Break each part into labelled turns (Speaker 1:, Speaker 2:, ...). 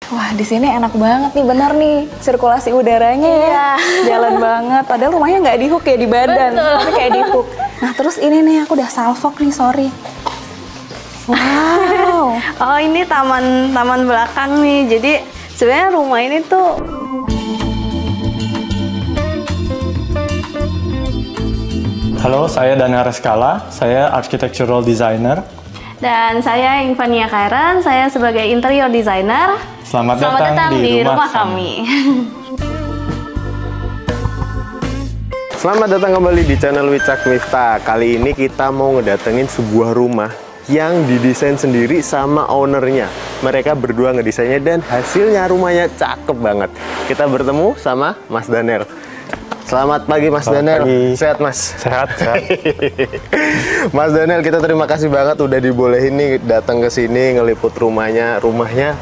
Speaker 1: Wah, di sini enak banget nih, bener nih. Sirkulasi udaranya ya, jalan banget. Padahal rumahnya nggak di hook ya, di badan. Tapi kayak di hook. Nah, terus ini nih, aku udah salvok nih, sorry. Wow.
Speaker 2: Oh, ini taman belakang nih. Jadi sebenarnya rumah ini tuh
Speaker 3: Halo, saya Dana Reskala, saya architectural designer.
Speaker 2: dan saya Invania Kairan, saya sebagai interior designer.
Speaker 3: Selamat datang di rumah
Speaker 2: kami.
Speaker 4: Selamat datang kembali di channel Wicak Miftah. Kali ini kita mau ngedatengin sebuah rumah yang didesain sendiri sama ownernya. Mereka berdua ngedesainnya dan hasilnya rumahnya cakep banget. Kita bertemu sama Mas Daniel. Selamat pagi Mas Daniel. Sehat Mas?
Speaker 3: Sehat.
Speaker 4: Mas Daniel, kita terima kasih banget udah dibolehin nih datang ke sini ngeliput rumahnya. Rumahnya,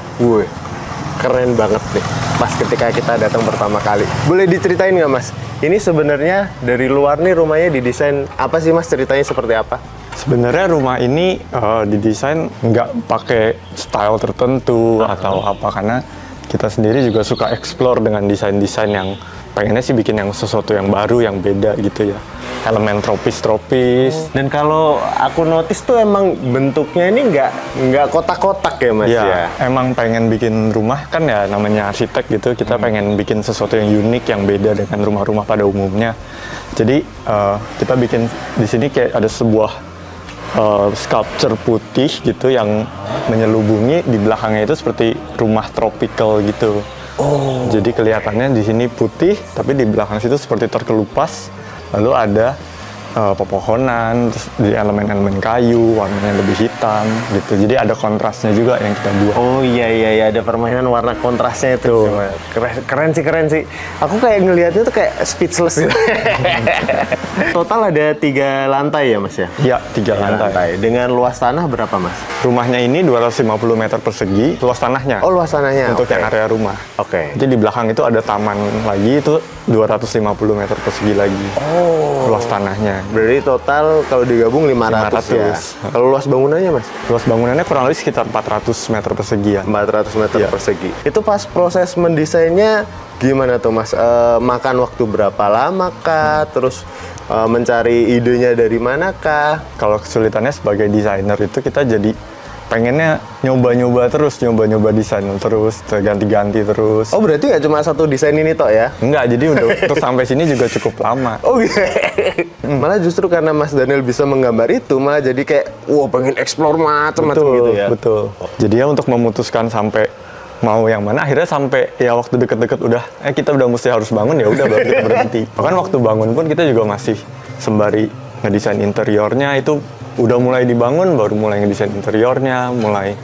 Speaker 4: keren banget nih. Pas ketika kita datang pertama kali. Boleh diceritain nggak Mas? Ini sebenarnya dari luar nih rumahnya didesain apa sih Mas? Ceritanya seperti apa?
Speaker 3: Sebenarnya rumah ini didesain nggak pakai style tertentu atau apa, karena kita sendiri juga suka explore dengan desain-desain yang pengennya sih bikin yang sesuatu yang baru, yang beda gitu ya. Elemen tropis-tropis.
Speaker 4: Dan kalau aku notice tuh emang bentuknya ini nggak kotak-kotak ya Mas ya?
Speaker 3: Emang pengen bikin rumah kan ya, namanya arsitek gitu, kita pengen bikin sesuatu yang unik, yang beda dengan rumah-rumah pada umumnya. Jadi kita bikin di sini kayak ada sebuah sculpture putih gitu yang menyelubungi di belakangnya itu seperti rumah tropical gitu. Jadi kelihatannya di sini putih, tapi di belakang situ seperti terkelupas. Lalu ada pepohonan, terus di elemen-elemen kayu, warnanya lebih hitam gitu. Jadi ada kontrasnya juga yang kita buat.
Speaker 4: Oh iya, ada permainan warna kontrasnya itu. Keren sih. Aku kayak ngelihatnya tuh kayak speechless gitu. Total ada 3 lantai ya Mas ya?
Speaker 3: Iya, 3 lantai.
Speaker 4: Dengan luas tanah berapa Mas?
Speaker 3: Rumahnya ini 250 meter persegi, luas tanahnya.
Speaker 4: Oh, luas tanahnya.
Speaker 3: Untuk yang area rumah.
Speaker 4: Oke.
Speaker 3: Jadi di belakang itu ada taman lagi, itu 250 meter persegi lagi. Luas tanahnya.
Speaker 4: Berarti total kalau digabung 500 ya. Kalau luas bangunannya Mas?
Speaker 3: Luas bangunannya kurang lebih sekitar 400 meter persegi ya.
Speaker 4: 400 meter persegi. Itu pas proses mendesainnya gimana tuh Mas? Makan waktu berapa lama kah? Terus mencari idenya dari mana kah?
Speaker 3: Kalau kesulitannya sebagai desainer itu kita jadi pengennya nyoba-nyoba terus, nyoba-nyoba desain terus, ganti-ganti terus.
Speaker 4: Oh, berarti nggak cuma satu desain ini toh ya?
Speaker 3: Enggak, jadi untuk sampai sini juga cukup lama.
Speaker 4: Oh gitu. Malah justru karena Mas Daniel bisa menggambar itu, malah jadi kayak, pengen explore macam-macam gitu ya?
Speaker 3: Betul. Jadi ya untuk memutuskan sampai mau yang mana, akhirnya sampai ya waktu deket-deket udah, kita udah mesti harus bangun, ya udah baru kita berhenti. Bahkan waktu bangun pun kita juga masih sembari ngedesain interiornya, itu udah mulai dibangun, baru mulai ngedesain interiornya, mulai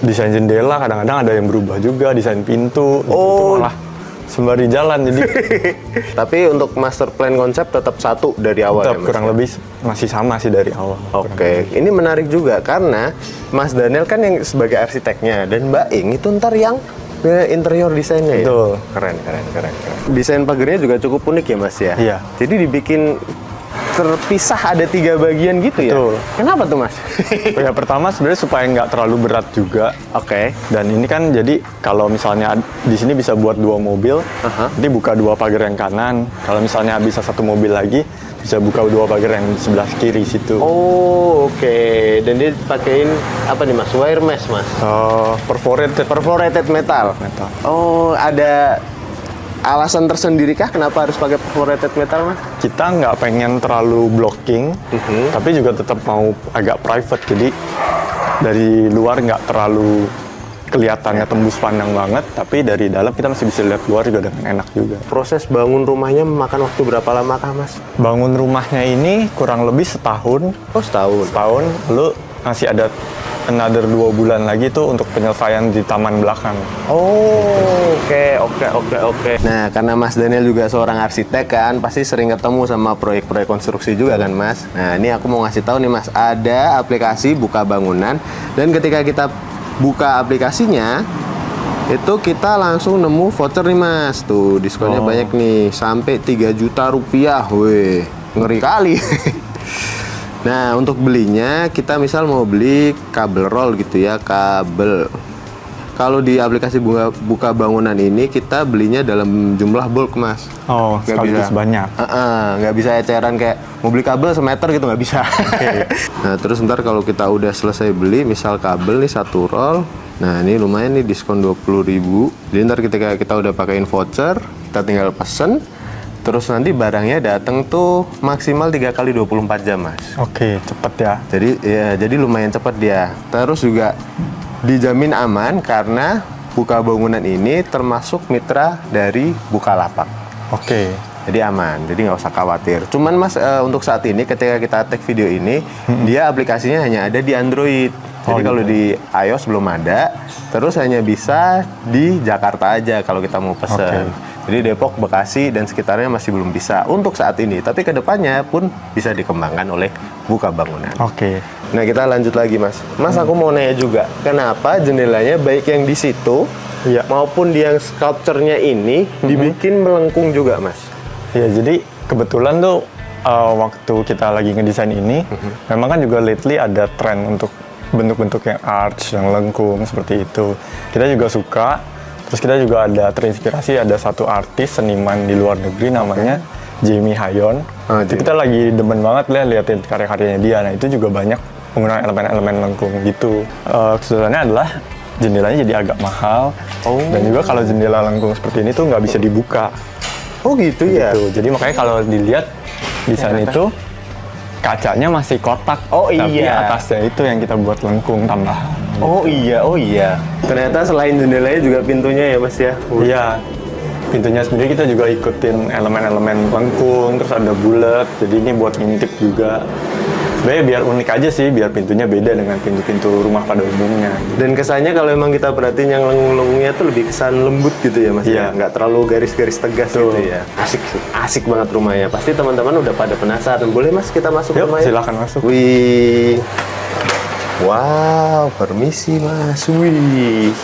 Speaker 3: desain jendela, kadang-kadang ada yang berubah juga, desain pintu, itu malah sembari jalan. Jadi
Speaker 4: tapi untuk master plan konsep tetap satu dari awal
Speaker 3: tetap
Speaker 4: ya Mas?
Speaker 3: Kurang lebih masih sama sih dari awal.
Speaker 4: Oke. Ini menarik juga karena Mas Daniel kan yang sebagai arsiteknya dan Mbak Ing itu ntar yang interior desainnya.
Speaker 3: Betul.
Speaker 4: Ya? Keren. Desain pagarnya juga cukup unik ya Mas ya?
Speaker 3: Iya.
Speaker 4: Jadi dibikin terpisah, ada 3 bagian gitu ya?
Speaker 3: Betul.
Speaker 4: Kenapa tuh Mas?
Speaker 3: Ya pertama sebenarnya supaya nggak terlalu berat juga.
Speaker 4: Oke.
Speaker 3: Dan ini kan jadi kalau misalnya di sini bisa buat 2 mobil, nanti buka 2 pagar yang kanan. Kalau misalnya bisa 1 mobil lagi, bisa buka 2 pagar yang di sebelah kiri situ.
Speaker 4: Oh, oke. Dan dia pakein apa nih Mas? Wire mesh Mas? Perforated metal. Oh, ada alasan tersendiri kah kenapa harus pakai perforated metal Mas?
Speaker 3: Kita nggak pengen terlalu blocking, tapi juga tetap mau agak private. Jadi dari luar nggak terlalu kelihatannya tembus pandang banget, tapi dari dalam kita masih bisa lihat luar juga dengan enak juga.
Speaker 4: Proses bangun rumahnya memakan waktu berapa lama kah Mas?
Speaker 3: Bangun rumahnya ini kurang lebih setahun.
Speaker 4: Oh, setahun.
Speaker 3: Lalu masih ada another 2 bulan lagi tuh untuk penyelesaian di taman belakang.
Speaker 4: Oh, oke. Nah, karena Mas Daniel juga seorang arsitek kan, pasti sering ketemu sama proyek-proyek konstruksi juga kan Mas. Nah, ini aku mau ngasih tahu nih Mas, ada aplikasi buka bangunan, dan ketika kita buka aplikasinya, itu kita langsung nemu voucher nih Mas. Tuh, diskonnya banyak nih, sampai 3 juta rupiah. Wih, ngeri kali. Nah, untuk belinya kita misal mau beli kabel roll gitu ya, kabel kalau di aplikasi buka bangunan ini kita belinya dalam jumlah bulk, Mas.
Speaker 3: Oh,
Speaker 4: Nggak
Speaker 3: sekaligus
Speaker 4: bisa.
Speaker 3: banyak.
Speaker 4: Nggak bisa eceran kayak mau beli kabel semeter gitu, nggak bisa. Nah, terus ntar kalau kita udah selesai beli, misal kabel nih 1 roll, nah ini lumayan nih diskon 20.000. Jadi ntar ketika kita udah pakein voucher, kita tinggal pesen, terus nanti barangnya datang tuh maksimal 3 kali 24 jam, Mas.
Speaker 3: Oke, cepet ya.
Speaker 4: Jadi lumayan cepat dia. Terus juga dijamin aman karena Buka Bangunan ini termasuk mitra dari Bukalapak.
Speaker 3: Oke.
Speaker 4: Jadi aman, jadi nggak usah khawatir. Cuman Mas, untuk saat ini ketika kita tag video ini, dia aplikasinya hanya ada di Android. Jadi kalau di iOS belum ada, terus hanya bisa di Jakarta aja kalau kita mau pesen. Jadi Depok, Bekasi, dan sekitarnya masih belum bisa untuk saat ini. Tapi kedepannya pun bisa dikembangkan oleh Buka Bangunan.
Speaker 3: Oke.
Speaker 4: Nah, kita lanjut lagi, Mas. Mas, aku mau nanya juga, kenapa jendelanya baik yang di situ maupun di yang sculpture-nya ini dibikin melengkung juga, Mas?
Speaker 3: Ya, jadi kebetulan tuh waktu kita lagi ngedesain ini, memang kan juga lately ada tren untuk bentuk-bentuk yang arch, yang lengkung seperti itu. Kita juga suka. Terus kita juga ada terinspirasi, ada satu artis seniman di luar negeri namanya Jamie Hayon. Itu kita lagi demen banget liatin karya-karyanya dia. Nah, itu juga banyak menggunakan elemen-elemen lengkung gitu. Kesulitannya adalah jendelanya jadi agak mahal. Dan juga kalau jendela lengkung seperti ini tuh nggak bisa dibuka.
Speaker 4: Oh gitu ya?
Speaker 3: Gitu. Jadi makanya kalau dilihat desain itu kacanya masih kotak. Tapi atasnya itu yang kita buat lengkung tambahan.
Speaker 4: Oh iya. Ternyata selain jendelanya juga pintunya ya, Mas ya?
Speaker 3: Iya. Pintunya sendiri kita juga ikutin elemen-elemen lengkung, terus ada bulat. Jadi ini buat ngintip juga. Sebenarnya biar unik aja sih, biar pintunya beda dengan pintu-pintu rumah pada umumnya.
Speaker 4: Dan kesannya kalau emang kita perhatiin yang lengkung-lengkungnya tuh lebih kesan lembut gitu ya, Mas?
Speaker 3: Iya.
Speaker 4: Nggak terlalu garis-garis tegas gitu ya. Asik banget rumahnya. Pasti teman-teman udah pada penasaran. Boleh, Mas, kita masuk
Speaker 3: Yuk,
Speaker 4: rumahnya?
Speaker 3: silakan masuk.
Speaker 4: Wih. Wow, permisi, Mas. Wih.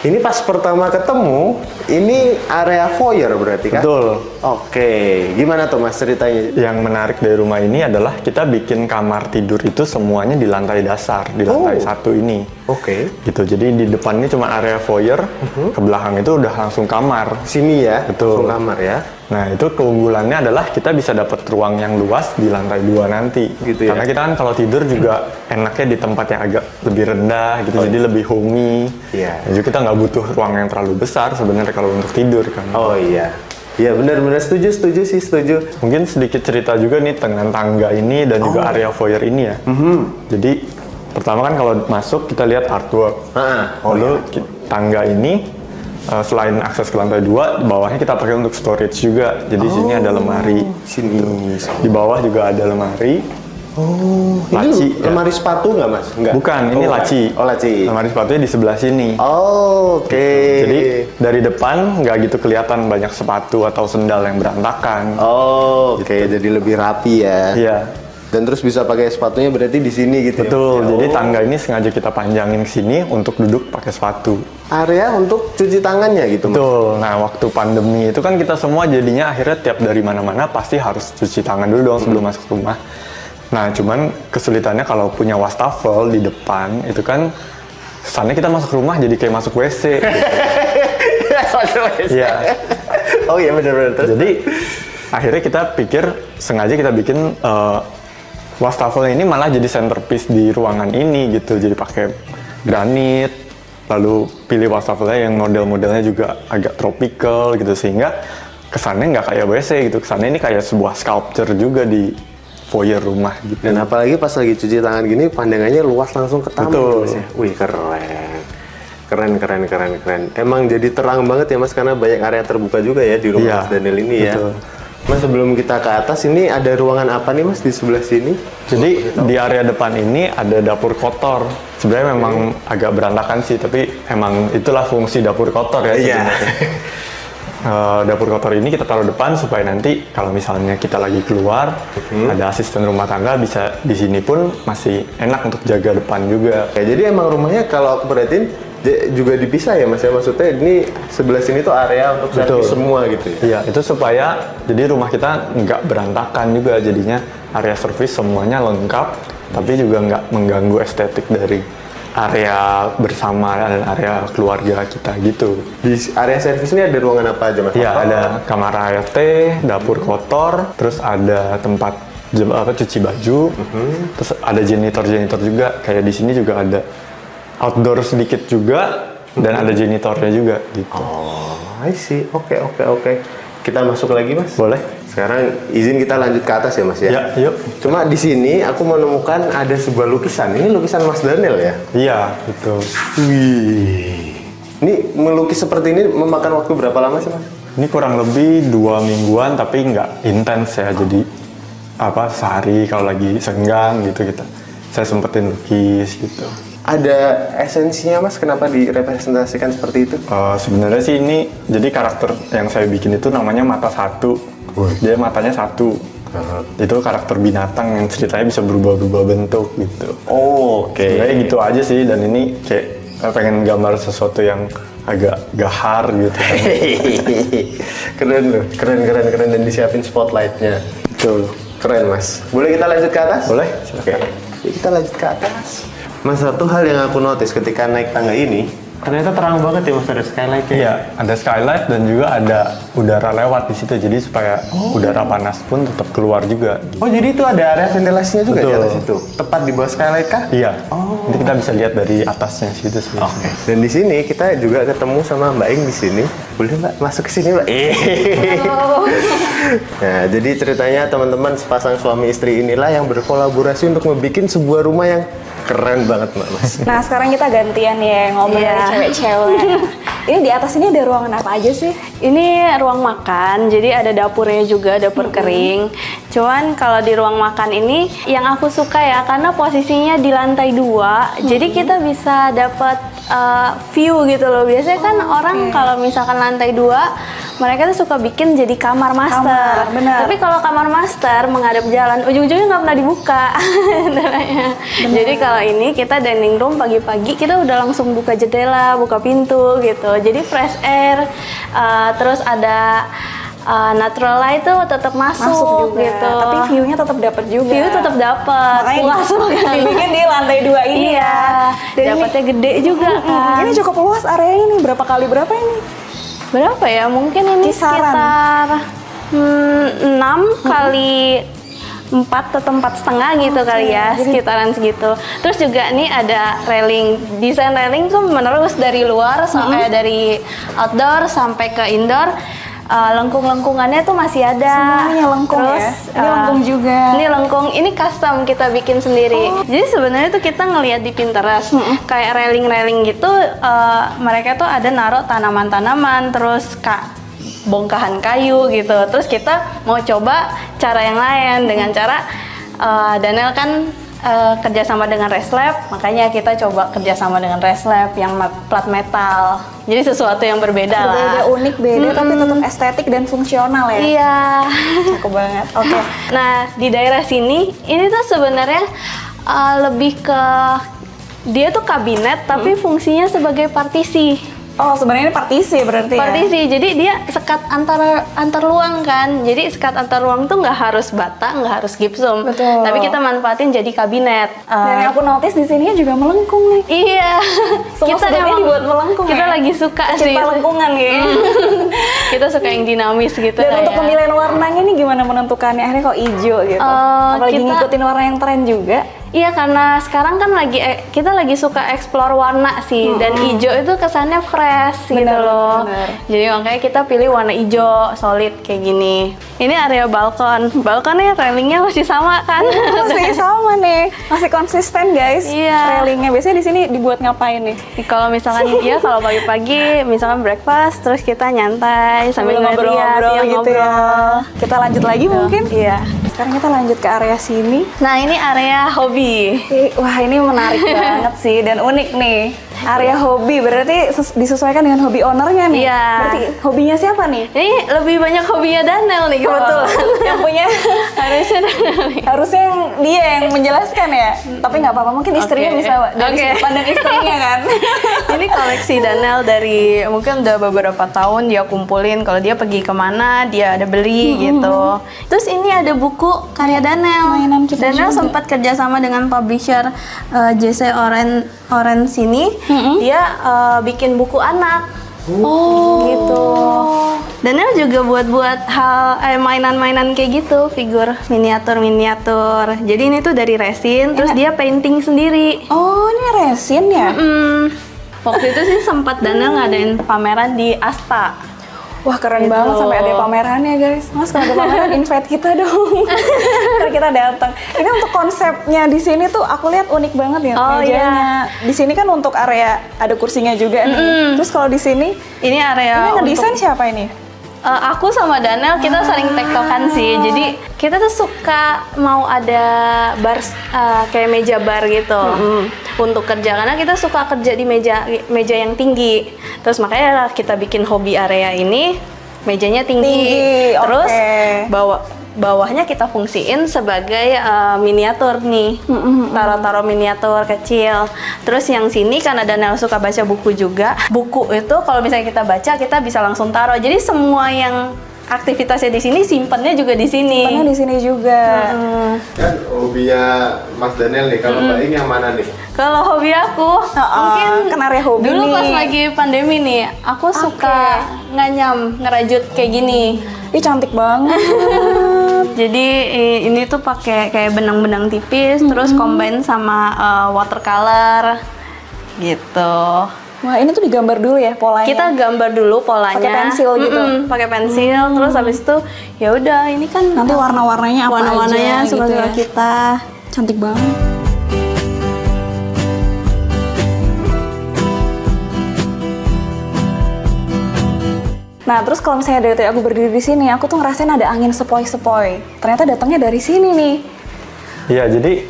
Speaker 4: Ini pas pertama ketemu, ini area foyer berarti kan?
Speaker 3: Betul.
Speaker 4: Oke, gimana tuh Mas ceritanya?
Speaker 3: Yang menarik dari rumah ini adalah kita bikin kamar tidur itu semuanya di lantai dasar, di lantai 1 ini.
Speaker 4: Oke.
Speaker 3: Gitu, jadi di depan ini cuma area foyer, ke belakang itu udah langsung kamar.
Speaker 4: Sini ya,
Speaker 3: Betul.
Speaker 4: langsung kamar ya.
Speaker 3: Nah, itu keunggulannya adalah kita bisa dapat ruang yang luas di lantai 2 nanti.
Speaker 4: Gitu ya?
Speaker 3: Karena kita kan kalau tidur juga enaknya di tempat yang agak lebih rendah gitu, jadi lebih homey.
Speaker 4: Iya.
Speaker 3: Dan juga kita nggak butuh ruang yang terlalu besar sebenarnya kalau untuk tidur kan.
Speaker 4: Oh iya. Iya benar-benar setuju sih.
Speaker 3: Mungkin sedikit cerita juga nih dengan tangga ini dan juga area foyer ini ya. Jadi pertama kan kalau masuk kita lihat artwork. Lalu tangga ini selain akses ke lantai 2, bawahnya kita pakai untuk storage juga. Jadi sini ada lemari.
Speaker 4: Sini.
Speaker 3: Di bawah juga ada lemari. Laci.
Speaker 4: Ini lemari sepatu nggak, Mas? Enggak.
Speaker 3: Bukan, ini laci.
Speaker 4: Oh, laci.
Speaker 3: Lemari sepatunya di sebelah sini.
Speaker 4: Oke.
Speaker 3: Jadi dari depan nggak gitu kelihatan banyak sepatu atau sendal yang berantakan.
Speaker 4: Oke, jadi lebih rapi ya.
Speaker 3: Iya.
Speaker 4: Dan terus bisa pakai sepatunya berarti di sini gitu.
Speaker 3: Betul,
Speaker 4: ya?
Speaker 3: jadi tangga ini sengaja kita panjangin ke sini untuk duduk pakai sepatu.
Speaker 4: Area untuk cuci tangannya gitu, Mas?
Speaker 3: Betul, nah waktu pandemi itu kan kita semua jadinya akhirnya tiap dari mana-mana pasti harus cuci tangan dulu dong sebelum masuk rumah. Nah cuman kesulitannya kalau punya wastafel di depan itu kan kesannya kita masuk rumah jadi kayak masuk WC. Gitu. Iya.
Speaker 4: Oh iya benar-benar.
Speaker 3: Jadi akhirnya kita pikir sengaja kita bikin wastafelnya ini malah jadi centerpiece di ruangan ini gitu. Jadi pakai granit, lalu pilih wastafelnya yang model-modelnya juga agak tropical gitu sehingga kesannya nggak kayak WC gitu. Kesannya ini kayak sebuah sculpture juga di foyer rumah gitu.
Speaker 4: Dan apalagi pas lagi cuci tangan gini pandangannya luas langsung ke taman.
Speaker 3: Betul.
Speaker 4: Mas, ya? Wih keren. Emang jadi terang banget ya Mas karena banyak area terbuka juga ya di rumah Mas Daniel ini ya.
Speaker 3: Betul.
Speaker 4: Mas sebelum kita ke atas ini ada ruangan apa nih Mas di sebelah sini?
Speaker 3: Jadi di area depan ini ada dapur kotor. Sebenarnya memang agak berantakan sih, tapi emang itulah fungsi dapur kotor ya.
Speaker 4: Iya.
Speaker 3: Dapur kotor ini kita taruh depan supaya nanti kalau misalnya kita lagi keluar, ada asisten rumah tangga bisa di sini pun masih enak untuk jaga depan juga.
Speaker 4: Ya, jadi emang rumahnya kalau aku perhatiin juga dipisah ya Mas ya, maksudnya ini sebelah sini tuh area untuk servis semua gitu ya?
Speaker 3: Iya, itu supaya jadi rumah kita nggak berantakan juga, jadinya area servis semuanya lengkap, tapi juga nggak mengganggu estetik dari area bersama dan area keluarga kita gitu.
Speaker 4: Di area servis ini ada ruangan apa aja mas?
Speaker 3: Iya, ada kamar ART, dapur kotor, terus ada tempat cuci baju, terus ada janitor juga. Kayak di sini juga ada outdoor sedikit juga, dan ada janitornya juga gitu.
Speaker 4: Oh, I see. Oke. Kita masuk lagi mas?
Speaker 3: Boleh?
Speaker 4: Sekarang izin kita lanjut ke atas ya mas ya?
Speaker 3: Ya, yuk.
Speaker 4: Cuma di sini aku menemukan ada sebuah lukisan. Ini lukisan Mas Daniel ya?
Speaker 3: Iya, gitu.
Speaker 4: Wih. Ini melukis seperti ini memakan waktu berapa lama sih mas?
Speaker 3: Ini kurang lebih 2 mingguan, tapi nggak intens ya. Jadi sehari kalau lagi senggang gitu saya sempetin lukis gitu.
Speaker 4: Ada esensinya mas, kenapa direpresentasikan seperti itu?
Speaker 3: Sebenarnya sih ini, jadi karakter yang saya bikin itu namanya mata satu. Dia matanya satu. Itu karakter binatang yang ceritanya bisa berubah-ubah bentuk gitu.
Speaker 4: Oke.
Speaker 3: Sebenarnya gitu aja sih, dan ini kayak pengen gambar sesuatu yang agak gahar gitu kan.
Speaker 4: Keren loh, keren dan disiapin spotlightnya.
Speaker 3: Betul.
Speaker 4: Keren mas. Boleh kita lanjut ke atas?
Speaker 3: Boleh,
Speaker 4: Oke. Yuk kita lanjut ke atas. Mas, satu hal yang aku notice ketika naik tangga ini, ternyata terang banget ya mas, ada skylightnya.
Speaker 3: Iya, ada skylight dan juga ada udara lewat di situ. Jadi supaya udara panas pun tetap keluar juga.
Speaker 4: Oh jadi itu ada area ventilasinya juga di
Speaker 3: Betul.
Speaker 4: atas itu? Tepat di bawah skylight kah?
Speaker 3: Iya. Nanti kita bisa lihat dari atasnya situ sebenarnya.
Speaker 4: Dan di sini kita juga ketemu sama Mbak Ing di sini. Boleh Mbak masuk ke sini Mbak? Nah jadi ceritanya teman-teman sepasang suami istri inilah yang berkolaborasi untuk membuat sebuah rumah yang keren banget Mbak Mas.
Speaker 1: Nah sekarang kita gantian ya ngobrol dari cewek-cewek. Ini di atas ini ada ruangan apa aja sih?
Speaker 2: Ini ruang makan, jadi ada dapurnya juga, dapur kering. Cuman kalau di ruang makan ini yang aku suka ya, karena posisinya di lantai 2, jadi kita bisa dapat view gitu loh. Biasanya kan orang kalau misalkan lantai 2, mereka tuh suka bikin jadi kamar master.
Speaker 1: Bener.
Speaker 2: Tapi kalau kamar master menghadap jalan, ujung-ujungnya nggak pernah dibuka. Jadi kalau ini kita dining room pagi-pagi kita udah langsung buka jendela, buka pintu gitu. Jadi fresh air, terus ada natural light tuh tetap masuk
Speaker 1: juga.
Speaker 2: gitu.
Speaker 1: Tapi view-nya tetap dapat juga.
Speaker 2: View tetap dapat.
Speaker 1: Makanya dibikin di lantai 2 ini
Speaker 2: Iya.
Speaker 1: ya.
Speaker 2: Dapatnya gede juga kan.
Speaker 1: Ini cukup luas areanya nih. Berapa kali berapa ini?
Speaker 2: Berapa ya? Mungkin ini
Speaker 1: Kisaran.
Speaker 2: sekitar 6 kali 4 atau 4,5 gitu kali ya, sekitaran segitu. Terus juga nih ada railing, desain railing tuh menerus dari luar sampai dari outdoor sampai ke indoor. Lengkung-lengkungannya tuh masih ada.
Speaker 1: Semuanya lengkung.
Speaker 2: Terus,
Speaker 1: ya? Ini lengkung juga.
Speaker 2: Ini lengkung, ini custom kita bikin sendiri. Jadi sebenarnya tuh kita ngelihat di Pinterest kayak railing-railing gitu, mereka tuh ada naruh tanaman-tanaman, terus bongkahan kayu gitu. Terus kita mau coba cara yang lain dengan cara Daniel kan kerjasama dengan Reslab, makanya kita coba kerjasama dengan Reslab yang plat metal. Jadi sesuatu yang berbeda lah.
Speaker 1: Berbeda, unik, beda, tapi tetap estetik dan fungsional ya.
Speaker 2: Iya.
Speaker 1: Cakep banget. Oke.
Speaker 2: Nah, di daerah sini, ini tuh sebenarnya lebih ke dia tuh kabinet, tapi fungsinya sebagai partisi.
Speaker 1: Oh, sebenarnya ini partisi berarti ya?
Speaker 2: Partisi, jadi dia sekat antar ruang kan. Jadi sekat antar ruang tuh nggak harus bata, nggak harus gipsum.
Speaker 1: Betul.
Speaker 2: Tapi kita manfaatin jadi kabinet.
Speaker 1: Dan yang aku notice di sini juga melengkung nih.
Speaker 2: Iya.
Speaker 1: Semua sudutnya dibuat melengkung
Speaker 2: kita
Speaker 1: ya?
Speaker 2: lagi suka sih.
Speaker 1: Cipta lengkungan ya.
Speaker 2: Kita suka yang dinamis gitu.
Speaker 1: Dan untuk
Speaker 2: kayak.
Speaker 1: pemilihan warnanya nih gimana menentukannya? Akhirnya kok hijau gitu. Apalagi ngikutin warna yang tren juga.
Speaker 2: Iya, karena sekarang kan kita lagi suka explore warna sih, dan hijau itu kesannya fresh gitu loh.
Speaker 1: Bener.
Speaker 2: Jadi makanya kita pilih warna hijau solid kayak gini. Ini area balkon. Balkonnya railingnya masih sama kan?
Speaker 1: Masih sama nih, masih konsisten guys.
Speaker 2: Iya.
Speaker 1: Railingnya biasanya di sini dibuat ngapain nih?
Speaker 2: Kalau misalkan kalau pagi-pagi misalkan breakfast terus kita nyantai sambil
Speaker 1: ngobrol-ngobrol gitu ya. Kita lanjut lagi mungkin?
Speaker 2: Iya.
Speaker 1: Sekarang kita lanjut ke area sini.
Speaker 2: Nah, ini area hobi.
Speaker 1: Wah, ini menarik banget sih dan unik nih. Area hobi berarti disesuaikan dengan hobi ownernya nih.
Speaker 2: Iya.
Speaker 1: Berarti hobinya siapa nih?
Speaker 2: Ini lebih banyak hobinya Daniel nih kebetulan.
Speaker 1: Yang punya
Speaker 2: Harusnya Daniel nih.
Speaker 1: harusnya dia yang menjelaskan ya. Tapi nggak apa-apa, mungkin istrinya
Speaker 2: Oke.
Speaker 1: bisa dari
Speaker 2: Oke.
Speaker 1: sudut pandang istrinya kan.
Speaker 2: Ini koleksi Daniel dari mungkin udah beberapa tahun dia kumpulin. Kalau dia pergi kemana dia ada beli gitu. Terus ini ada buku karya Daniel.
Speaker 1: Mainan kita
Speaker 2: Daniel
Speaker 1: juga.
Speaker 2: sempat kerjasama dengan publisher JC Orange ini. Dia bikin buku anak. Gitu. Daniel juga buat hal mainan-mainan kayak gitu, figur miniatur. Jadi ini tuh dari resin, terus dia painting sendiri.
Speaker 1: Oh, ini resin ya?
Speaker 2: Waktu itu sih sempat Daniel ngadain pameran di Asta.
Speaker 1: Wah, keren
Speaker 2: Gitu.
Speaker 1: banget sampai ada pamerannya, guys. Mas, kalau ada pameran invite kita dong. Ntar kita datang. Ini untuk konsepnya di sini tuh aku lihat unik banget ya
Speaker 2: Oh,
Speaker 1: mejanya. Di sini kan untuk area ada kursinya juga nih. Terus kalau di sini
Speaker 2: Ini area
Speaker 1: ini ngedesain
Speaker 2: untuk
Speaker 1: siapa ini?
Speaker 2: aku sama Daniel kita sering tektokan sih. Jadi kita tuh suka mau ada bar kayak meja bar gitu untuk kerja karena kita suka kerja di meja yang tinggi. Terus makanya kita bikin hobi area ini mejanya tinggi. Terus bawahnya kita fungsiin sebagai miniatur nih, taruh miniatur kecil. Terus yang sini karena Daniel suka baca buku juga, buku itu kalau misalnya kita baca kita bisa langsung taruh. Jadi semua yang aktivitasnya di sini simpennya juga di sini.
Speaker 1: Simpannya di sini juga.
Speaker 4: Kan hobinya Mas Daniel nih, kalau Mbak Ing yang mana nih?
Speaker 2: Kalau hobi aku, mungkin
Speaker 1: kan area hobi
Speaker 2: dulu
Speaker 1: nih.
Speaker 2: pas lagi pandemi nih, aku suka nganyam, ngerajut kayak gini.
Speaker 1: Ih, cantik banget.
Speaker 2: Jadi ini tuh pakai kayak benang-benang tipis, terus combine sama watercolor gitu.
Speaker 1: Wah, ini tuh digambar dulu ya polanya.
Speaker 2: Kita gambar dulu polanya.
Speaker 1: Pakai pensil gitu?
Speaker 2: Pakai pensil, terus habis itu ya udah ini kan
Speaker 1: nanti warna-warnanya apa
Speaker 2: warna-warnanya
Speaker 1: aja
Speaker 2: suka
Speaker 1: gitu ya.
Speaker 2: kita.
Speaker 1: Cantik banget. Nah, terus kalau misalnya dari tadi aku berdiri di sini, aku tuh ngerasain ada angin sepoi-sepoi. Ternyata datangnya dari sini nih.
Speaker 3: Iya, jadi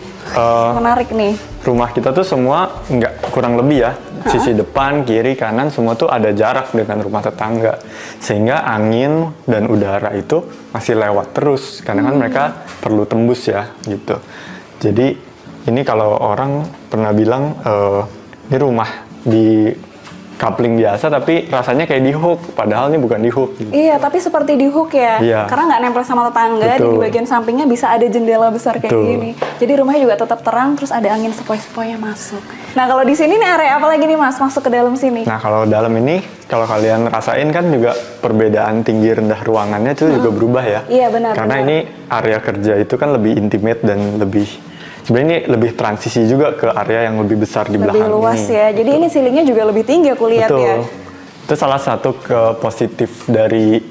Speaker 1: Menarik nih.
Speaker 3: rumah kita tuh semua nggak kurang lebih ya, sisi depan, kiri, kanan semua tuh ada jarak dengan rumah tetangga, sehingga angin dan udara itu masih lewat terus karena kan mereka perlu tembus ya gitu. Jadi ini kalau orang pernah bilang ini rumah di coupling biasa tapi rasanya kayak di hook, padahal ini bukan di hook. Gitu.
Speaker 1: Iya, tapi seperti di hook ya.
Speaker 3: Iya.
Speaker 1: Karena nggak nempel sama tetangga, di
Speaker 3: Betul.
Speaker 1: bagian sampingnya bisa ada jendela besar kayak
Speaker 3: Betul.
Speaker 1: gini. Jadi rumahnya juga tetap terang, terus ada angin sepoi-sepoinya masuk. Nah, kalau di sini nih area apa lagi nih, Mas? Masuk ke dalam sini.
Speaker 3: Nah kalau dalam ini, kalau kalian rasain kan juga perbedaan tinggi rendah ruangannya itu juga berubah ya.
Speaker 1: Iya, benar,
Speaker 3: Karena
Speaker 1: benar.
Speaker 3: ini area kerja itu kan lebih intimate dan lebih, sebenarnya ini lebih transisi juga ke area yang lebih besar di
Speaker 1: Lebih
Speaker 3: belakang
Speaker 1: luas
Speaker 3: ini.
Speaker 1: ya. Jadi ini ceilingnya juga lebih tinggi aku lihat
Speaker 3: Betul.
Speaker 1: ya.
Speaker 3: Itu salah satu ke positif dari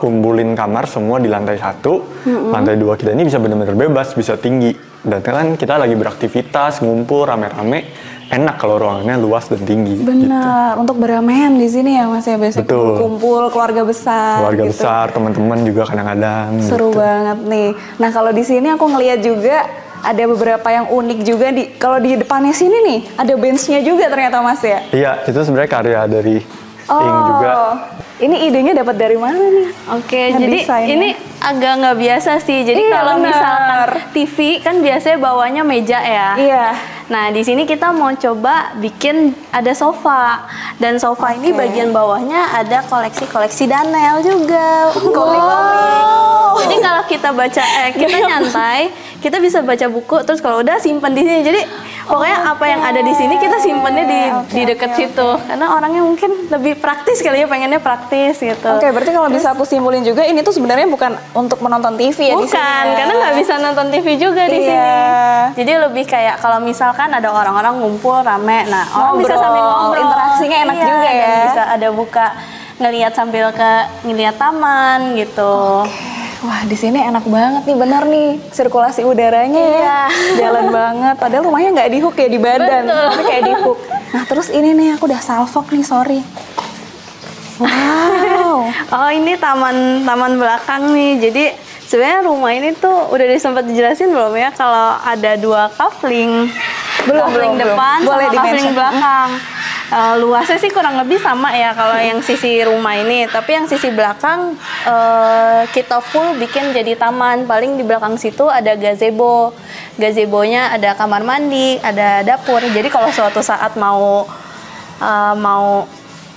Speaker 3: kumpulin kamar semua di lantai 1, lantai 2 kita ini bisa benar-benar bebas, bisa tinggi. Dan kan kita lagi beraktivitas, ngumpul rame-rame, enak kalau ruangannya luas dan tinggi. Gitu.
Speaker 1: Benar, untuk beramaian di sini ya Mas ya, biasanya
Speaker 3: Betul.
Speaker 1: kumpul keluarga besar.
Speaker 3: Keluarga
Speaker 1: gitu.
Speaker 3: besar, teman-teman juga kadang-kadang.
Speaker 1: Seru
Speaker 3: gitu.
Speaker 1: banget nih. Nah, kalau di sini aku ngelihat juga ada beberapa yang unik juga di kalau di depannya sini nih, ada benchnya juga ternyata Mas ya.
Speaker 3: Iya, itu sebenarnya karya dari Ing juga.
Speaker 1: Ini idenya dapat dari mana nih?
Speaker 2: Oke, jadi
Speaker 1: Ngedesainnya.
Speaker 2: ini agak nggak biasa sih. Jadi
Speaker 1: Iya,
Speaker 2: kalau
Speaker 1: benar.
Speaker 2: misalkan TV kan biasanya bawahnya meja ya.
Speaker 1: Iya.
Speaker 2: Nah, di sini kita mau coba bikin ada sofa. Dan sofa ini bagian bawahnya ada koleksi-koleksi Daniel juga. Komik-komik. Jadi kalau kita baca kita nyantai, kita bisa baca buku terus kalau udah simpen di sini. Jadi pokoknya apa yang ada di sini kita simpennya di dekat situ. Karena orangnya mungkin lebih praktis kali ya, pengennya praktis gitu.
Speaker 1: Oke, berarti kalau bisa aku simpulin juga ini tuh sebenarnya bukan untuk menonton TV ya di sini.
Speaker 2: Bukan,
Speaker 1: ya?
Speaker 2: karena nggak bisa nonton TV juga di
Speaker 1: Iya.
Speaker 2: sini. Jadi lebih kayak kalau misalkan ada orang-orang ngumpul rame, nah orang bisa
Speaker 1: Ngobrol,
Speaker 2: sambil ngobrol.
Speaker 1: interaksinya enak
Speaker 2: Iya,
Speaker 1: juga ya.
Speaker 2: dan bisa ada buka ngelihat sambil ngelihat taman gitu.
Speaker 1: Wah, di sini enak banget nih, bener nih sirkulasi udaranya ya, jalan banget. Padahal rumahnya nggak di hook ya di badan,
Speaker 2: Betul.
Speaker 1: tapi kayak di hook. Nah, terus ini nih aku udah salfok nih, sorry. Wow.
Speaker 2: Oh, ini taman belakang nih. Jadi sebenarnya rumah ini tuh udah sempat dijelasin belum ya kalau ada 2 coupling. Kafling
Speaker 1: belum.
Speaker 2: depan
Speaker 1: Boleh
Speaker 2: sama kafling
Speaker 1: di-mention.
Speaker 2: belakang. Luasnya sih kurang lebih sama ya kalau yang sisi rumah ini, tapi yang sisi belakang kita full bikin jadi taman. Paling di belakang situ ada gazebo. Gazebonya ada kamar mandi, ada dapur. Jadi kalau suatu saat mau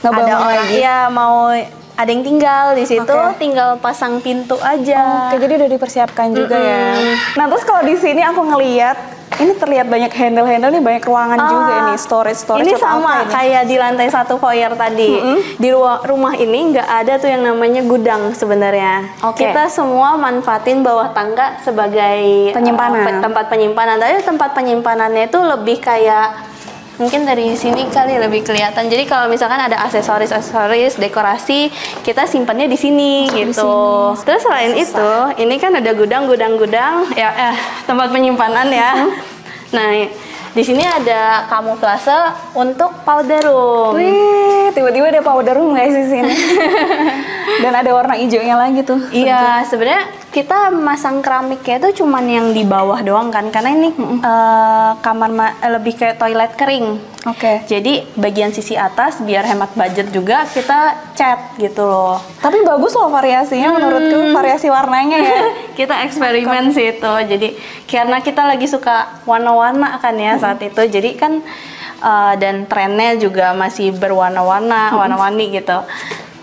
Speaker 1: Ngebangun
Speaker 2: ada orang
Speaker 1: lagi.
Speaker 2: ya mau ada yang tinggal di situ,
Speaker 1: Oke.
Speaker 2: tinggal pasang pintu aja.
Speaker 1: Oke, jadi udah dipersiapkan juga ya. Nah, terus kalau di sini aku ngeliat, ini terlihat banyak handle-handle nih, banyak ruangan juga ini, storage
Speaker 2: Ini
Speaker 1: atau
Speaker 2: sama
Speaker 1: apa ini?
Speaker 2: kayak di lantai 1 foyer tadi. Di rumah ini nggak ada tuh yang namanya gudang sebenarnya.
Speaker 1: Oke.
Speaker 2: Kita semua manfaatin bawah tangga sebagai
Speaker 1: Penyimpanan.
Speaker 2: tempat penyimpanan. Tapi tempat penyimpanannya itu lebih kayak mungkin dari sini kali lebih kelihatan. Jadi kalau misalkan ada aksesoris, dekorasi, kita simpannya di sini gitu. Terus selain itu, ini kan ada gudang ya tempat penyimpanan ya. Nah, di sini ada kamuflase untuk powder room.
Speaker 1: Wih, tiba-tiba ada powder room guys di sini. Dan ada warna hijaunya lagi tuh.
Speaker 2: Iya, sebenarnya kita masang keramiknya itu cuman yang di bawah doang kan, karena ini lebih kayak toilet kering.
Speaker 1: Oke.
Speaker 2: Jadi bagian sisi atas biar hemat budget juga kita cat gitu loh.
Speaker 1: Tapi bagus loh variasinya menurutku, variasi warnanya ya.
Speaker 2: Kita eksperimen sih itu. Jadi karena kita lagi suka warna-warna kan ya saat itu. Jadi kan dan trennya juga masih berwarna-warna, warna-warni gitu.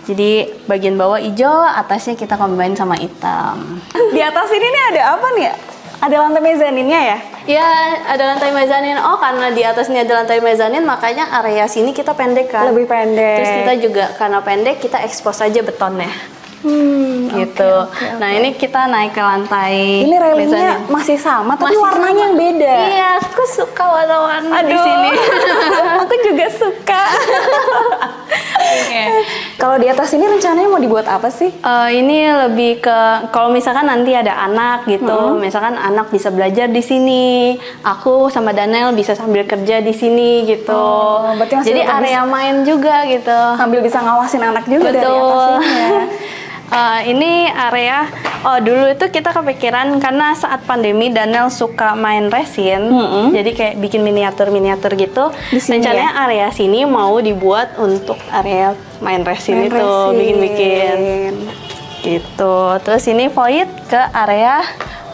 Speaker 2: Jadi bagian bawah hijau, atasnya kita combine sama hitam.
Speaker 1: Di atas ini nih ada apa nih? Ada lantai mezaninnya ya?
Speaker 2: Ya, ada lantai mezanin. Oh, karena di atasnya ada lantai mezanin, makanya area sini kita pendek kan.
Speaker 1: Lebih pendek.
Speaker 2: Terus kita juga karena pendek, kita expose aja betonnya. Gitu. Nah, ini kita naik ke lantai
Speaker 1: Ini railingnya
Speaker 2: mezanin.
Speaker 1: masih sama, tapi
Speaker 2: Masih
Speaker 1: warnanya
Speaker 2: sama.
Speaker 1: yang beda.
Speaker 2: Iya, aku suka warna-warna di
Speaker 1: Aduh.
Speaker 2: sini.
Speaker 1: Aku juga suka.
Speaker 2: Oke.
Speaker 1: Kalau di atas ini rencananya mau dibuat apa sih?
Speaker 2: Ini lebih ke kalau misalkan nanti ada anak gitu, misalkan anak bisa belajar di sini, aku sama Daniel bisa sambil kerja di sini gitu.
Speaker 1: Berarti masih
Speaker 2: Jadi
Speaker 1: tetap
Speaker 2: area main juga gitu.
Speaker 1: Sambil bisa ngawasin anak juga dari
Speaker 2: Betul.
Speaker 1: atas ini ya.
Speaker 2: Ini area, dulu itu kita kepikiran karena saat pandemi Daniel suka main resin, jadi kayak bikin miniatur-miniatur gitu.
Speaker 1: Di sini
Speaker 2: Rencananya area sini mau dibuat untuk area main resin
Speaker 1: Main
Speaker 2: itu,
Speaker 1: resin.
Speaker 2: bikin-bikin gitu. Terus ini void ke area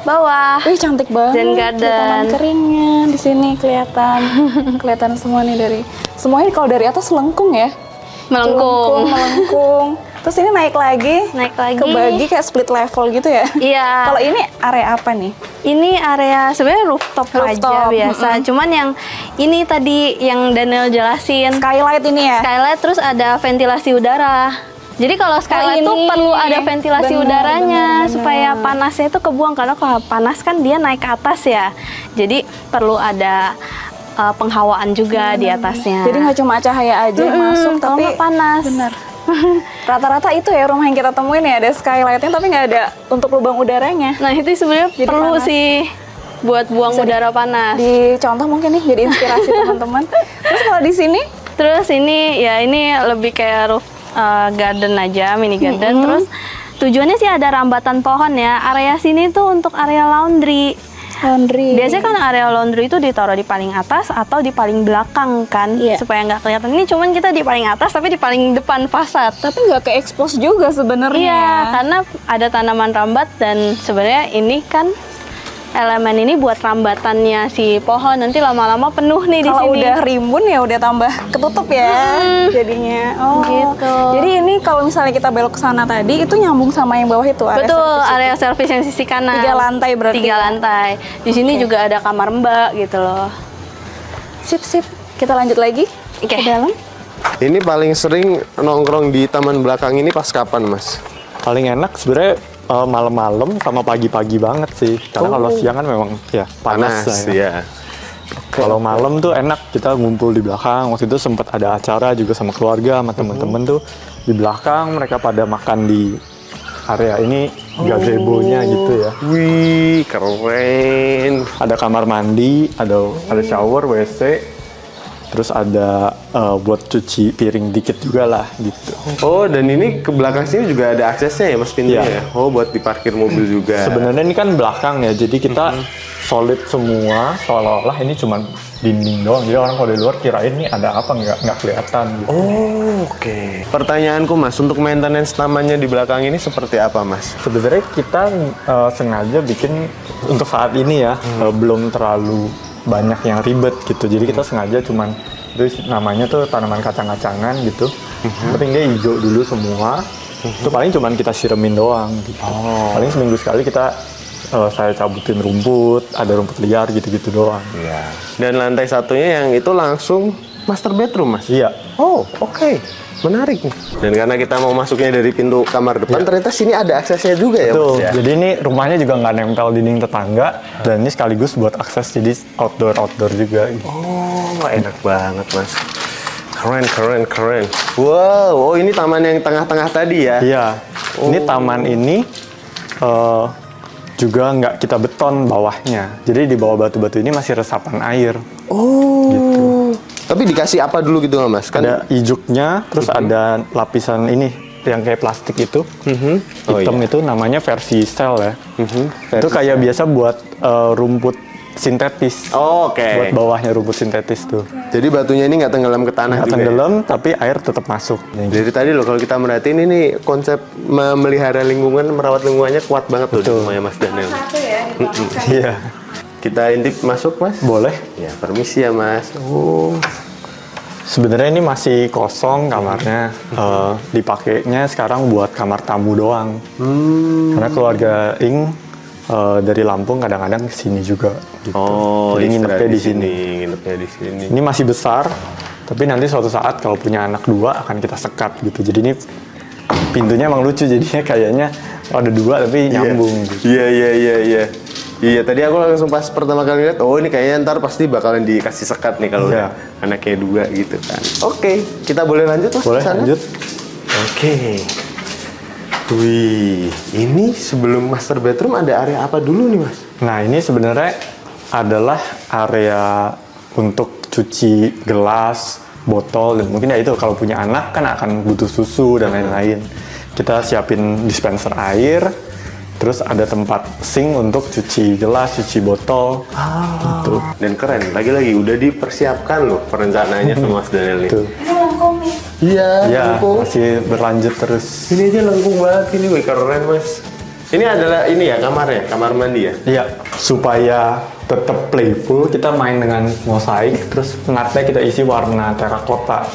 Speaker 2: bawah.
Speaker 1: Wih, cantik banget.
Speaker 2: Zen
Speaker 1: Ada
Speaker 2: garden.
Speaker 1: taman keringnya di sini kelihatan. Kelihatan semua nih dari semuanya kalau dari atas lengkung ya. Melengkung. Terus ini naik lagi. Kebagi kayak split level gitu ya.
Speaker 2: Iya.
Speaker 1: Kalau ini area apa nih?
Speaker 2: Ini area sebenarnya rooftop aja biasa. Cuman yang ini tadi yang Daniel jelasin.
Speaker 1: Skylight ini ya.
Speaker 2: Skylight terus ada ventilasi udara. Jadi kalau skylight itu
Speaker 1: ini.
Speaker 2: perlu ada ventilasi
Speaker 1: Bener,
Speaker 2: udaranya
Speaker 1: bener.
Speaker 2: supaya panasnya itu kebuang, karena kalau panas kan dia naik ke atas ya. Jadi perlu ada penghawaan juga di atasnya.
Speaker 1: Jadi nggak cuma cahaya aja yang masuk,
Speaker 2: kalau
Speaker 1: tapi
Speaker 2: nggak panas.
Speaker 1: Bener. Rata-rata itu ya rumah yang kita temuin ya, ada skylightnya tapi nggak ada untuk lubang udaranya.
Speaker 2: Nah itu sebenarnya
Speaker 1: Jadi
Speaker 2: perlu
Speaker 1: panas.
Speaker 2: sih buat buang udara panas.
Speaker 1: Dicontoh mungkin nih jadi inspirasi teman-teman. Terus kalau di sini
Speaker 2: Terus ini ya ini lebih kayak roof garden aja, mini garden. Terus tujuannya sih ada rambatan pohon ya. Area sini tuh untuk area laundry. Biasanya kan area laundry itu ditaruh di paling atas atau di paling belakang kan, supaya nggak kelihatan. Ini cuman kita di paling atas tapi di paling depan fasad.
Speaker 1: tapi nggak ke expose juga sebenarnya.
Speaker 2: Iya, karena ada tanaman rambat dan sebenarnya ini kan elemen ini buat rambatannya si pohon, nanti lama-lama penuh nih di
Speaker 1: Kalau
Speaker 2: sini.
Speaker 1: udah rimbun ya udah tambah ketutup ya jadinya. Oh,
Speaker 2: Gitu.
Speaker 1: Jadi ini kalau misalnya kita belok ke sana tadi itu nyambung sama yang bawah itu. area
Speaker 2: Betul,
Speaker 1: service itu.
Speaker 2: area servis yang sisi kanan.
Speaker 1: 3 lantai berarti.
Speaker 2: 3 lantai. Di sini juga ada kamar mbak gitu loh.
Speaker 1: Sip. Kita lanjut lagi
Speaker 2: Oke.
Speaker 1: ke dalam.
Speaker 4: Ini paling sering nongkrong di taman belakang ini pas kapan, Mas?
Speaker 3: Paling enak sebenarnya malam-malam sama pagi-pagi banget sih. Karena kalau siang kan memang ya panas lah ya.
Speaker 4: ya.
Speaker 3: Kalau malam tuh enak kita ngumpul di belakang. Waktu itu sempat ada acara juga sama keluarga, sama temen-temen tuh di belakang. Mereka pada makan di area ini, gazebo-nya gitu ya.
Speaker 4: Wih, keren.
Speaker 3: Ada kamar mandi, ada shower, WC, terus ada buat cuci piring dikit juga lah gitu.
Speaker 4: Oh, dan ini ke belakang sini juga ada aksesnya ya, Mas, pintunya
Speaker 3: Iya.
Speaker 4: ya? Oh, buat diparkir mobil juga.
Speaker 3: Sebenarnya ini kan belakang ya, jadi kita solid semua, seolah-olah ini cuma dinding doang. Jadi orang kalau dari luar kirain nih ada apa, nggak kelihatan gitu.
Speaker 4: Oh, oke. Pertanyaanku Mas, untuk maintenance tamannya di belakang ini seperti apa Mas?
Speaker 3: Sebenarnya kita sengaja bikin untuk saat ini ya, belum terlalu banyak yang ribet gitu. Jadi kita sengaja cuman itu namanya tuh tanaman kacang-kacangan gitu. Penting dia hijau dulu semua. Itu paling cuman kita siremin doang gitu. Paling seminggu sekali kita saya cabutin rumput, ada rumput liar gitu-gitu doang.
Speaker 4: Iya. Dan lantai satunya yang itu langsung master bedroom Mas?
Speaker 3: Iya.
Speaker 4: Oh, oke. Menarik nih. Dan karena kita mau masuknya dari pintu kamar depan, ternyata sini ada aksesnya juga ya
Speaker 3: Betul.
Speaker 4: Mas ya?
Speaker 3: Jadi ini rumahnya juga nggak nempel dinding tetangga, dan ini sekaligus buat akses jadi outdoor juga. Gitu.
Speaker 4: Oh, enak banget Mas. Keren. Wow, oh ini taman yang tengah-tengah tadi ya?
Speaker 3: Iya. Ini taman ini juga nggak kita beton bawahnya. Jadi di bawah batu-batu ini masih resapan air.
Speaker 4: Oh.
Speaker 3: Gitu.
Speaker 4: Tapi dikasih apa dulu gitu nggak Mas? Kan
Speaker 3: Ada ijuknya, terus ada lapisan ini yang kayak plastik itu.
Speaker 4: Oh,
Speaker 3: Hitam
Speaker 4: iya.
Speaker 3: itu namanya versi cell ya. Itu kayak biasa buat rumput sintetis.
Speaker 4: Oh, oke.
Speaker 3: Buat bawahnya rumput sintetis tuh.
Speaker 4: Jadi batunya ini nggak tenggelam ke tanah
Speaker 3: Nggak
Speaker 4: juga
Speaker 3: tenggelam, tapi air tetap masuk.
Speaker 4: ya? Dari tadi loh kalau kita merhatiin ini konsep memelihara lingkungan, merawat lingkungannya kuat banget tuh di
Speaker 3: Betul.
Speaker 4: rumahnya Mas Daniel.
Speaker 2: Satu ya, dibangkan.
Speaker 3: Iya.
Speaker 4: Kita intip masuk Mas?
Speaker 3: Boleh.
Speaker 4: Ya, permisi ya Mas. Oh.
Speaker 3: Sebenarnya ini masih kosong kamarnya. Dipakainya sekarang buat kamar tamu doang. Karena keluarga Ing dari Lampung kadang-kadang kesini juga. Gitu.
Speaker 4: Oh,
Speaker 3: Jadi nginepnya
Speaker 4: istirahat
Speaker 3: di sini.
Speaker 4: Nginepnya di sini.
Speaker 3: Ini masih besar, tapi nanti suatu saat kalau punya anak 2 akan kita sekat gitu. Jadi ini pintunya emang lucu, jadinya kayaknya ada 2 tapi nyambung. Gitu.
Speaker 4: Iya. Iya, tadi aku langsung pas pertama kali lihat, oh ini kayaknya ntar pasti bakalan dikasih sekat nih kalau
Speaker 3: Iya.
Speaker 4: udah anaknya 2 gitu kan. Oke, kita boleh lanjut Mas?
Speaker 3: Boleh
Speaker 4: ke sana?
Speaker 3: lanjut?
Speaker 4: Oke. Wih, ini sebelum master bedroom ada area apa dulu nih Mas?
Speaker 3: Nah ini sebenarnya adalah area untuk cuci gelas, botol, dan mungkin ya itu kalau punya anak kan akan butuh susu dan lain-lain. Kita siapin dispenser air, terus ada tempat sink untuk cuci gelas, cuci botol, gitu.
Speaker 4: Dan keren, lagi-lagi udah dipersiapkan loh perencanaannya sama Mas Daniel nih.
Speaker 3: Tuh.
Speaker 2: Ini lengkung nih.
Speaker 4: Iya,
Speaker 3: Ya
Speaker 4: lengkung.
Speaker 3: masih berlanjut terus.
Speaker 4: Ini aja lengkung banget ini, wih keren Mas. Ini adalah ini ya kamarnya, kamar mandi ya?
Speaker 3: Iya, supaya tetap playful, kita main dengan mosaik, terus pengatnya kita isi warna terakota.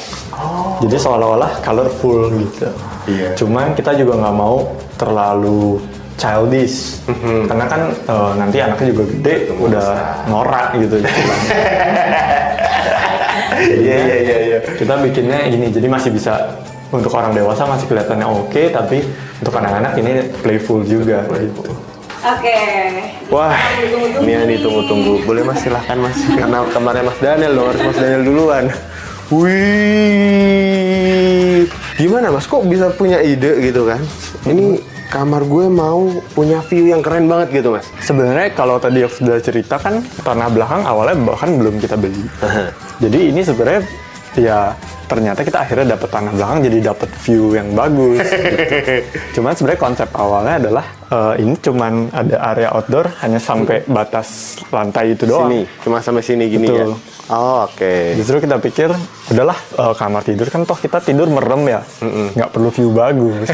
Speaker 3: Jadi seolah-olah colorful gitu.
Speaker 4: Iya.
Speaker 3: Cuman kita juga nggak mau terlalu childish, karena kan nanti anaknya juga gede, udah norak gitu.
Speaker 4: Iya.
Speaker 3: Kita bikinnya ini, jadi masih bisa untuk orang dewasa masih kelihatannya oke, tapi untuk anak-anak ini playful juga gitu.
Speaker 2: Oke.
Speaker 4: Wah, ini yang ditunggu-tunggu. Boleh Mas, silahkan Mas. Karena kamarnya Mas Daniel dong, harus Mas Daniel duluan. Wih, gimana Mas? Kok bisa punya ide gitu kan? Ini kamar gue mau punya view yang keren banget gitu Mas.
Speaker 3: Sebenarnya kalau tadi aku sudah cerita kan tanah belakang awalnya bahkan belum kita beli. Jadi ini sebenarnya ya ternyata kita akhirnya dapat tanah belakang jadi dapat view yang bagus. Gitu. Cuman sebenarnya konsep awalnya adalah ini cuman ada area outdoor hanya sampai batas lantai itu doang.
Speaker 4: Sini, cuma sampai sini gini
Speaker 3: Betul.
Speaker 4: ya. Oh, oke.
Speaker 3: Justru kita pikir udahlah kamar tidur kan toh kita tidur merem ya, nggak perlu view bagus.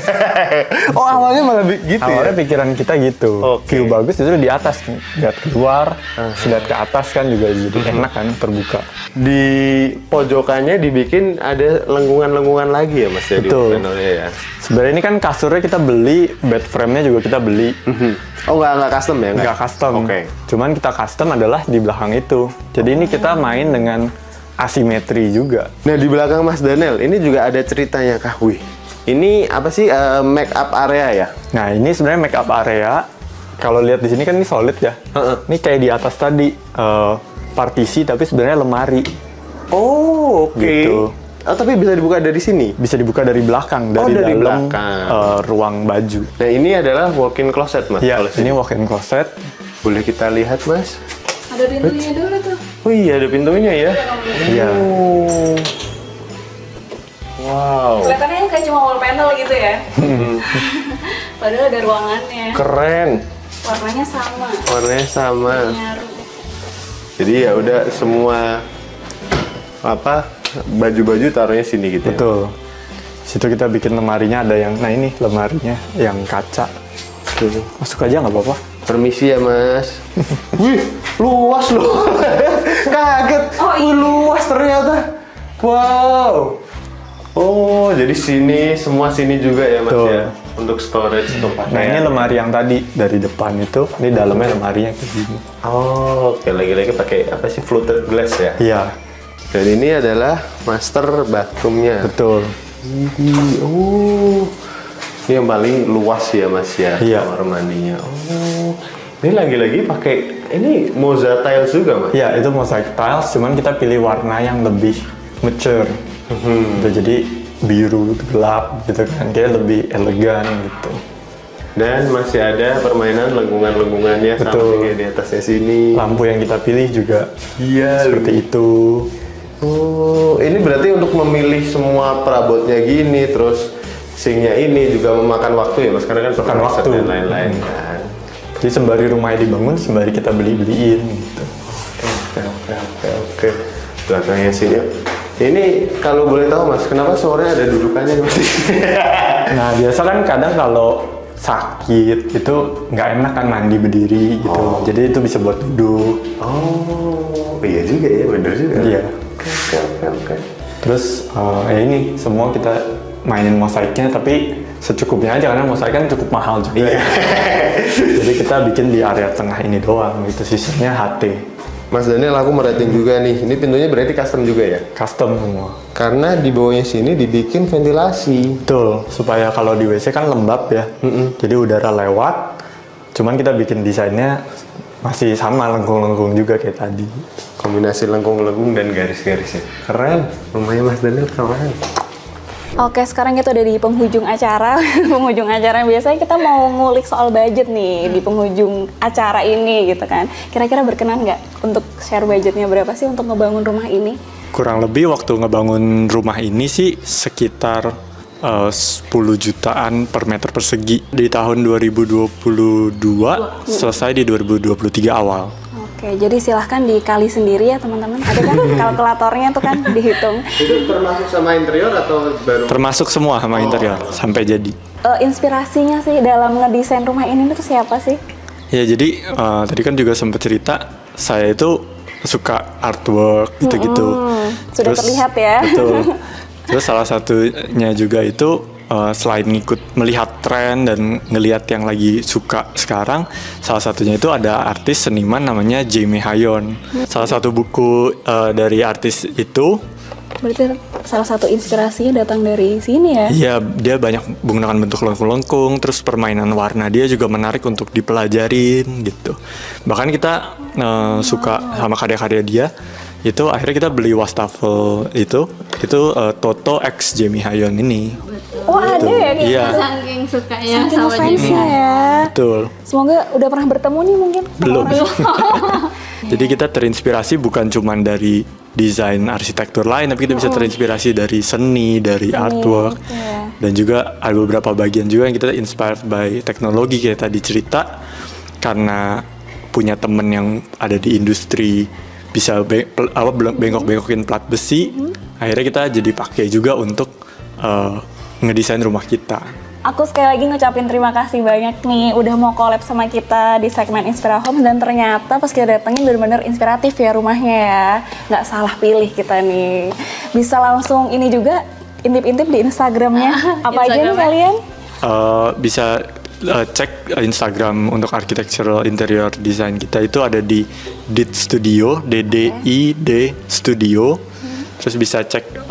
Speaker 4: Oh, awalnya malah gitu
Speaker 3: Awalnya
Speaker 4: ya?
Speaker 3: pikiran kita gitu.
Speaker 4: Oke.
Speaker 3: View bagus justru di atas, lihat keluar, lihat ke atas kan juga jadi enak kan terbuka.
Speaker 4: Di pojokannya dibikin ada lengkungan-lengkungan lagi ya Mas ya di
Speaker 3: Betul.
Speaker 4: panelnya ya.
Speaker 3: Sebenarnya ini kan kasurnya kita beli, bed frame-nya juga kita beli.
Speaker 4: Oh, nggak custom ya?
Speaker 3: Nggak custom.
Speaker 4: Oke.
Speaker 3: Cuman kita custom adalah di belakang itu. Jadi ini kita main dengan asimetri juga.
Speaker 4: Nah, di belakang Mas Daniel ini juga ada ceritanya kah? Wih, ini apa sih make up area ya?
Speaker 3: Nah ini sebenarnya make up area. Kalau lihat di sini kan ini solid ya. Ini kayak di atas tadi partisi tapi sebenarnya lemari.
Speaker 4: Oh, oke.
Speaker 3: Gitu.
Speaker 4: Oh, tapi bisa dibuka dari sini?
Speaker 3: Bisa dibuka dari belakang,
Speaker 4: Oh,
Speaker 3: dari
Speaker 4: dari
Speaker 3: dalam
Speaker 4: belakang.
Speaker 3: ruang baju.
Speaker 4: Nah, ini adalah walk-in closet Mas.
Speaker 3: Ya,
Speaker 4: kalau
Speaker 3: ini
Speaker 4: sini.
Speaker 3: walk-in closet.
Speaker 4: Boleh kita lihat Mas?
Speaker 2: Ada pintunya dulu tuh.
Speaker 4: Oh iya, ada pintunya ya?
Speaker 3: Iya.
Speaker 4: Oh. Wow.
Speaker 2: Kelihatannya kayak cuma wall panel gitu ya. Padahal ada ruangannya.
Speaker 4: Keren.
Speaker 2: Warnanya sama.
Speaker 4: Warnanya sama.
Speaker 2: Nyaru.
Speaker 4: Jadi ya udah semua apa baju-baju taruhnya sini gitu.
Speaker 3: Betul. Situ kita bikin lemarinya ada yang, nah ini lemarinya yang kaca. Tuh, masuk aja nggak apa-apa.
Speaker 4: Permisi ya Mas. Wih, luas loh. Kaget. Oh, luas ternyata. Wow. Oh, jadi sini semua sini juga ya Mas.
Speaker 3: Betul.
Speaker 4: Ya. Untuk storage untuk pakaian.
Speaker 3: Nah ini lemari yang tadi dari depan itu, ini dalamnya lemarinya kayak gini.
Speaker 4: Oh, oke, lagi-lagi pakai apa sih, fluted glass ya?
Speaker 3: Iya,
Speaker 4: Dan ini adalah master bathroomnya.
Speaker 3: betul.
Speaker 4: Oh, ini yang paling luas ya Mas ya,
Speaker 3: Iya.
Speaker 4: kamar mandinya. Oh, ini lagi-lagi pakai ini moza tiles juga Mas?
Speaker 3: Iya, itu mosaic tiles, cuman kita pilih warna yang lebih mature. Gitu, jadi biru gelap gitu kan, kayak lebih elegan gitu.
Speaker 4: Dan masih ada permainan lengkungan-lengkungannya sama
Speaker 3: Betul.
Speaker 4: kayak di atasnya sini.
Speaker 3: Lampu yang kita pilih juga
Speaker 4: Iya,
Speaker 3: seperti itu.
Speaker 4: Oh, ini berarti untuk memilih semua perabotnya gini, terus sinknya ini juga memakan waktu ya Mas, karena kan
Speaker 3: Makan
Speaker 4: perlu riset
Speaker 3: waktu.
Speaker 4: dan lain-lain kan.
Speaker 3: Jadi sembari rumahnya dibangun, sembari kita beli-beliin gitu.
Speaker 4: Oke. Belakangnya sini. Ini kalau boleh tahu Mas, kenapa sore ada dudukannya Mas?
Speaker 3: Nah biasa kan kadang kalau sakit itu nggak enak kan mandi berdiri gitu. Jadi itu bisa buat duduk.
Speaker 4: Oh, iya juga ya, bener juga.
Speaker 3: Iya.
Speaker 4: Oke.
Speaker 3: Terus ya ini semua kita mainin mosaiknya tapi secukupnya aja karena mosaik kan cukup mahal juga.
Speaker 4: Iya.
Speaker 3: Jadi kita bikin di area tengah ini doang gitu, sisanya HT.
Speaker 4: Mas Daniel, aku merhatiin juga nih, ini pintunya berarti custom juga ya?
Speaker 3: Custom semua.
Speaker 4: Karena di bawahnya sini dibikin ventilasi.
Speaker 3: Betul, supaya kalau di WC kan lembab ya. Jadi udara lewat. Cuman kita bikin desainnya masih sama lengkung-lengkung juga kayak tadi.
Speaker 4: Kombinasi lengkung-lengkung dan garis-garisnya. Keren, rumahnya Mas Daniel keren.
Speaker 1: Oke, sekarang kita udah di penghujung acara. Penghujung acara biasanya kita mau ngulik soal budget nih di penghujung acara ini gitu kan. Kira-kira berkenan nggak untuk share budgetnya berapa sih untuk ngebangun rumah ini?
Speaker 3: Kurang lebih waktu ngebangun rumah ini sih sekitar 10 jutaan per meter persegi. Di tahun 2022, selesai di 2023 awal.
Speaker 1: Oke, jadi silahkan dikali sendiri ya teman-teman. Ada kan kalkulatornya tuh kan dihitung.
Speaker 4: Itu termasuk sama interior atau baru?
Speaker 3: Termasuk semua sama interior, sampai jadi.
Speaker 1: Inspirasinya sih dalam ngedesain rumah ini tuh siapa sih?
Speaker 3: Ya jadi tadi kan juga sempat cerita, saya itu suka artwork gitu-gitu.
Speaker 1: Sudah terlihat ya.
Speaker 3: Betul. Terus salah satunya juga itu selain ngikut melihat tren dan ngelihat yang lagi suka sekarang, salah satunya itu ada artis seniman namanya Jamie Hayon. Salah satu buku dari artis itu.
Speaker 1: Berarti salah satu inspirasinya datang dari sini ya?
Speaker 3: Iya, dia banyak menggunakan bentuk lengkung-lengkung, terus permainan warna dia juga menarik untuk dipelajarin gitu. Bahkan kita suka sama karya-karya dia. Itu akhirnya kita beli wastafel itu Toto X Jamie Hayon ini.
Speaker 1: Oh ada ya?
Speaker 3: Iya,
Speaker 2: Saking sukanya
Speaker 1: Saking
Speaker 2: sama
Speaker 1: fansnya
Speaker 2: Jamie.
Speaker 1: ya.
Speaker 3: betul.
Speaker 1: Semoga udah pernah bertemu nih mungkin.
Speaker 3: Belum. Jadi kita terinspirasi bukan cuma dari desain arsitektur lain, tapi kita bisa terinspirasi dari seni, dari artwork,
Speaker 1: iya.
Speaker 3: dan juga ada beberapa bagian juga yang kita inspired by teknologi kayak tadi cerita, karena punya temen yang ada di industri bisa bengkok-bengkokin plat besi, akhirnya kita jadi pakai juga untuk ngedesain rumah kita.
Speaker 1: Aku sekali lagi ngucapin terima kasih banyak nih udah mau collab sama kita di segmen Inspira Home, dan ternyata pas kita datengin bener-bener inspiratif ya rumahnya ya. Nggak salah pilih kita nih. Bisa langsung ini juga intip-intip di Instagramnya. Apa aja nih kalian?
Speaker 3: Bisa cek Instagram untuk architectural interior design kita itu ada di DID Studio, DDID Studio. Terus bisa cek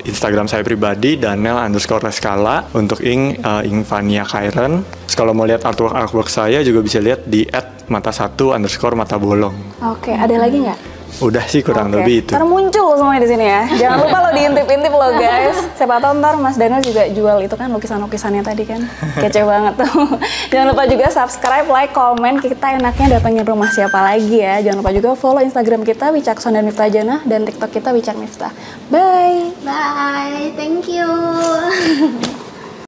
Speaker 3: Instagram saya pribadi, Daniel_Reskala, untuk Ingvania Kairen. Terus kalau mau lihat artwork saya juga bisa lihat di @mata1_matabolong.
Speaker 1: Oke, ada lagi nggak?
Speaker 3: Udah sih kurang
Speaker 1: Oke,
Speaker 3: lebih itu.
Speaker 1: ntar muncul semuanya di sini ya. Jangan lupa lo diintip-intip lo guys. Siapa tahu ntar Mas Daniel juga jual itu kan lukisan-lukisannya tadi kan. Kece banget tuh. Jangan lupa juga subscribe, like, komen. Kita enaknya datengin rumah siapa lagi ya. Jangan lupa juga follow Instagram kita Wicakson dan Miftah Janah, dan TikTok kita Wicak Miftah. Bye.
Speaker 2: Bye, thank you.